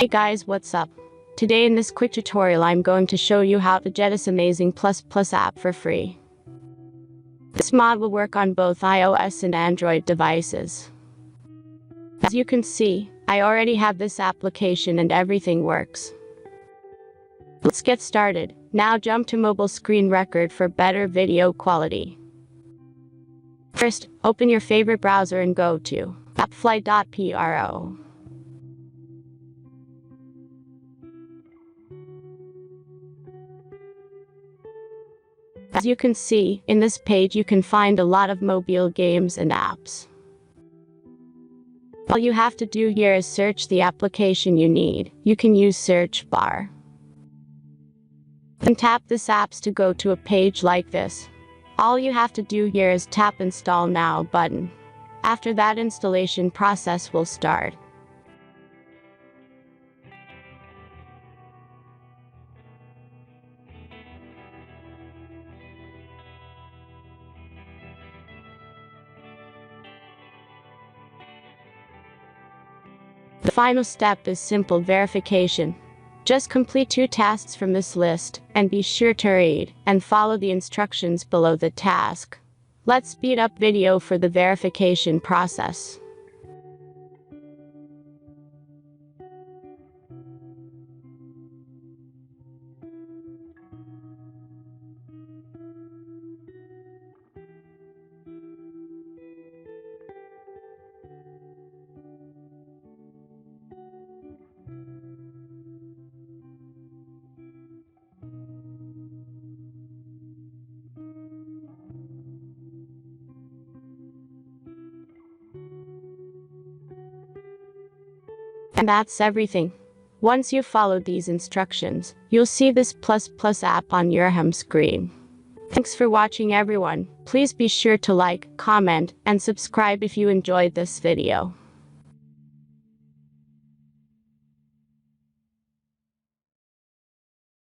Hey guys, what's up? Today in this quick tutorial I'm going to show you how to get this amazing plus app for free. This mod will work on both iOS and Android devices. As you can see, I already have this application and everything works. Let's get started. Now jump to mobile screen record for better video quality. First, open your favorite browser and go to appflight.pro. As you can see, in this page you can find a lot of mobile games and apps. All you have to do here is search the application you need. You can use search bar. Then tap this apps to go to a page like this. All you have to do here is tap install now button. After that, installation process will start. The final step is simple verification. Just complete 2 tasks from this list, and be sure to read and follow the instructions below the task. Let's speed up video for the verification process. And that's everything. Once you follow these instructions, you'll see this plus app on your home screen. Thanks for watching everyone. Please be sure to like, comment, and subscribe if you enjoyed this video.